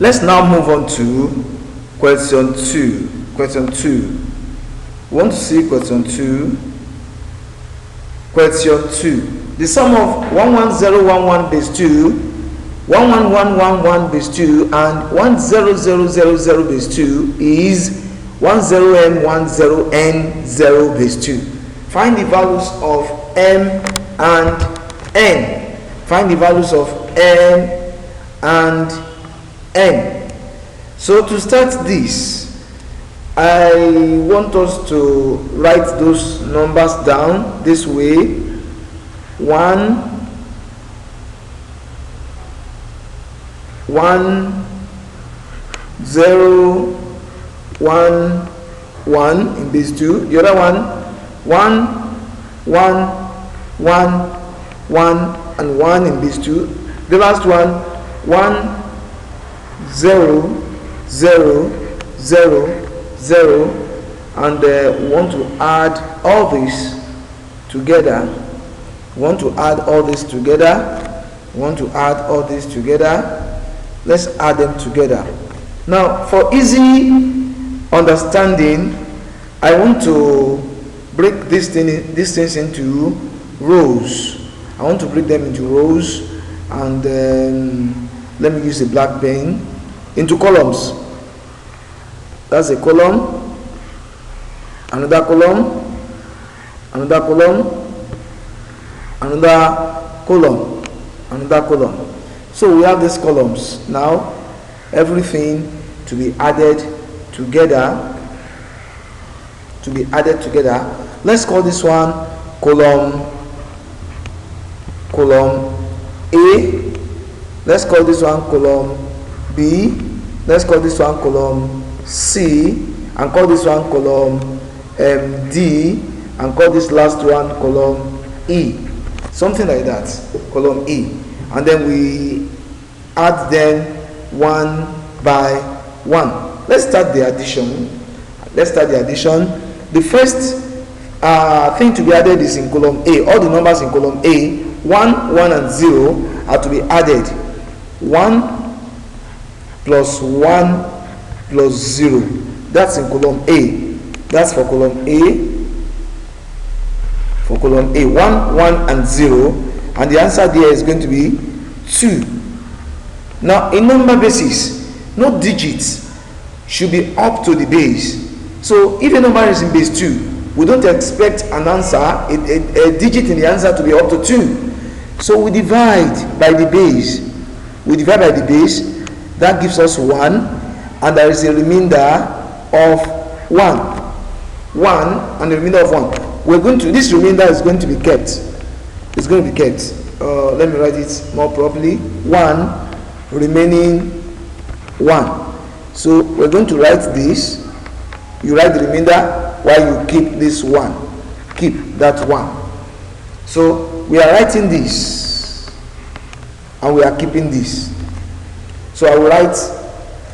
Let's now move on to question 2. Question 2. We want to see question 2. Question 2. The sum of 11011 base 2, 11111 base 2, and 10000 base 2 is 10m10n0 base 2. Find the values of m and n. Find the values of m and n. So to start this, I want us to write those numbers down this way. 1 0 1 1 in base 2. The other one 1 1 1 1 and 1 in base 2. The last one 1 0 0 0 0, and we want to add all this together. Want to add all this together. Let's add them together. Now, for easy understanding, I want to break these things into rows. I want to break them into rows, and let me use a black pen. Into columns. That's a column, another column, another column, another column, another column. So we have these columns. Now everything to be added together. Let's call this one column A. Let's call this one column B. Let's call this one column C, and call this one column D, and call this last one column E. Something like that, column E. And then we add them one by one. Let's start the addition. The first thing to be added is in column A. All the numbers in column A, 1, 1 and 0 are to be added. 1 plus 1 plus 0. That's in column A. That's for column A. 1, 1 and 0, and the answer there is going to be 2. Now in number basis, no digits should be up to the base. So if a number is in base 2, we don't expect an answer, a digit in the answer to be up to 2. So we divide by the base. That gives us 1, and there is a remainder of 1 and a remainder of 1. This remainder is going to be kept. It's going to be kept. Let me write it more properly. 1 remaining 1. So we're going to write this. You write the remainder while you keep this 1. Keep that 1. So we are writing this, and we are keeping this. So I will write,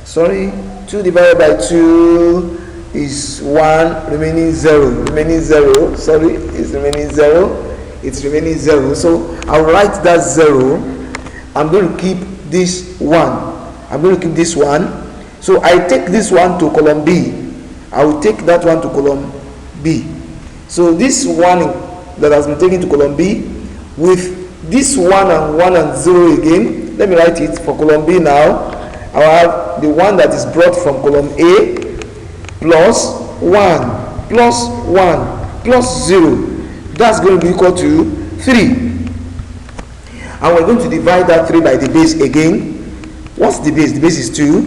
2 divided by 2 is 1 remaining 0. It's remaining 0. So I will write that 0. I'm going to keep this 1. So I take this one to column B. I will take that one to column B. So this one that has been taken to column B, with this 1 and 0 again, let me write it for column B now. I will have the one that is brought from column A plus 1 plus 1 plus 0. That's going to be equal to 3. And we're going to divide that 3 by the base again. What's the base? The base is 2.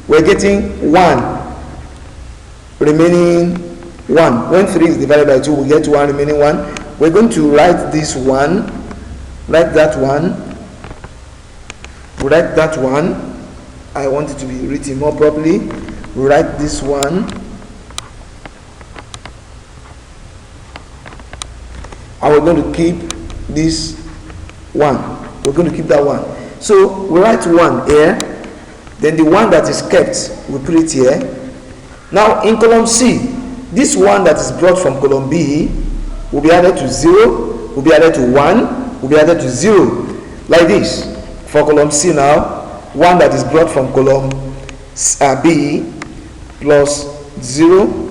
We're getting 1 remaining 1. When 3 is divided by 2, we get 1 remaining 1. We're going to write this 1. Write that 1. We write that 1. I want it to be written more properly. We write this 1. And we're going to keep this 1. We're going to keep that 1. So we write 1 here. Then the one that is kept, we put it here. Now in column C, this one that is brought from column B will be added to 0, will be added to 1, will be added to 0. Like this. For column C now, 1 that is brought from column B plus 0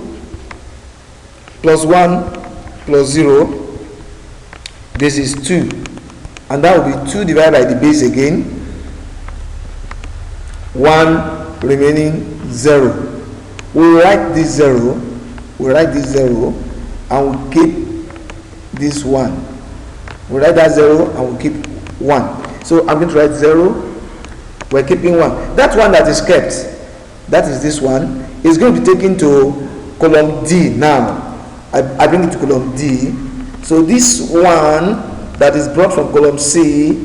plus 1 plus 0, this is 2, and that will be 2 divided by the base again, 1 remaining 0. We write this 0, and we keep this 1. We write that 0 and we keep 1. So I'm going to write 0, we're keeping 1. That one that is kept, that is this one, is going to be taken to column D now. I bring it to column D. So this 1 that is brought from column C,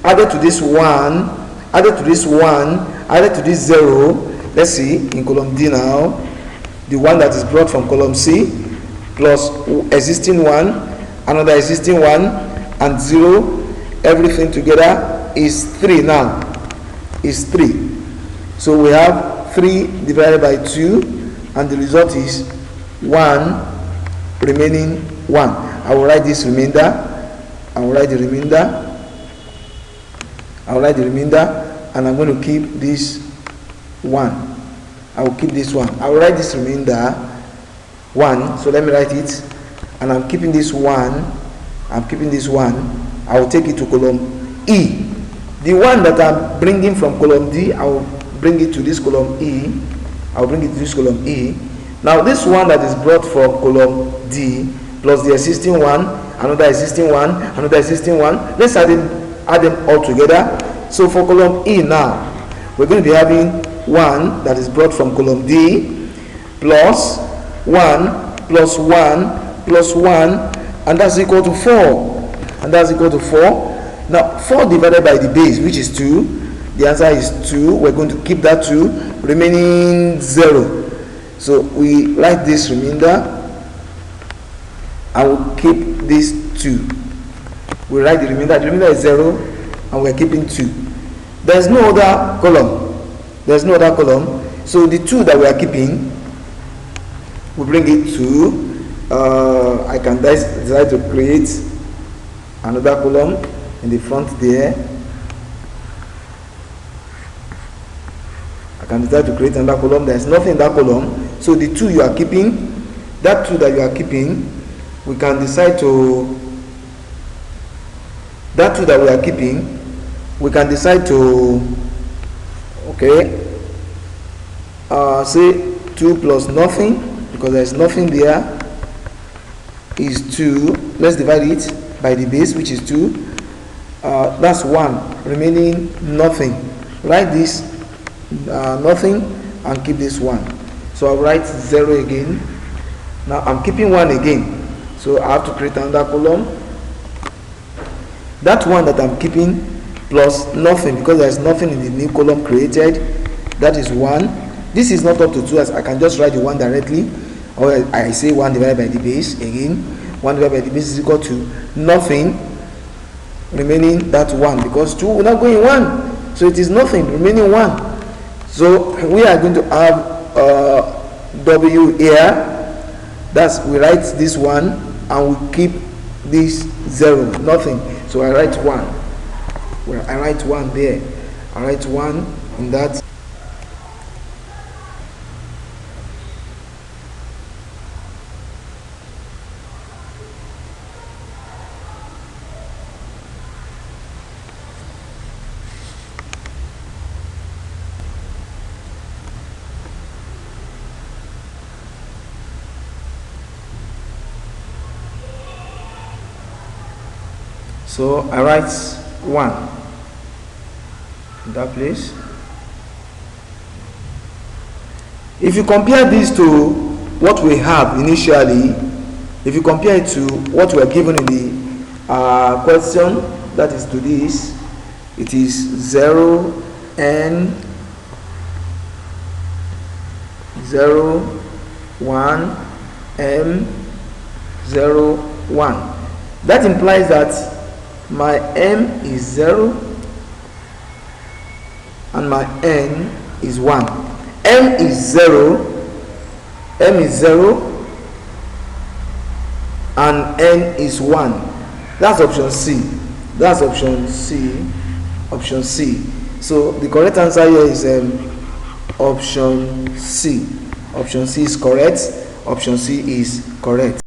added to this 1, added to this 1, added to this 0. Let's see, in column D now, the 1 that is brought from column C, plus existing 1, another existing 1, and 0, everything together is 3 now, is 3. So we have 3 divided by 2, and the result is 1 remaining 1. I will write this remainder, I will write the remainder, and I'm going to keep this 1. I will keep this 1. I will write this remainder 1, so let me write it, and I'm keeping this 1, I will take it to column E. The one that I'm bringing from column D, I will bring it to this column E. Now this one that is brought from column D, plus the existing one, another existing one, another existing one, let's add them all together. So for column E now, we're going to be having 1 that is brought from column D, plus 1, plus 1, plus 1, and that's equal to 4. Now 4 divided by the base, which is 2, the answer is 2. We're going to keep that 2, remaining 0. So we write this remainder, I will keep this 2. We write the remainder is 0, and we're keeping 2. There's no other column, so the 2 that we are keeping, we bring it to, I can decide to create another column in the front there. I can decide to create another column. There's nothing in that column, so the 2 you are keeping, that 2 that you are keeping, we can decide to, that 2 that we are keeping, we can decide to, okay, say 2 plus nothing, because there's nothing there, is 2. Let's divide it by the base, which is 2. That's 1 remaining nothing. Write this nothing and keep this 1. So I'll write 0 again. Now I'm keeping 1 again, so I have to create another column. That 1 that I'm keeping plus nothing, because there's nothing in the new column created, that is 1. This is not up to 2, as I can just write the 1 directly, or I say 1 divided by the base again. 1 divided by the base is equal to nothing remaining that 1, because 2 will not go in 1, so it is nothing remaining 1. So we are going to have W here. That's, we write this 1 and we keep this 0, nothing. So I write 1. Well, I write 1 there. I write 1 in that. So I write 1 in that place. If you compare this to what we have initially, if you compare it to what we are given in the question, that is to this, it is 0 n 0 1 m 0 1. That implies that my m is 0 and my n is 1. M is 0 and n is 1. That's option C. Option C. So the correct answer here is option C. Option C is correct. Option C is correct.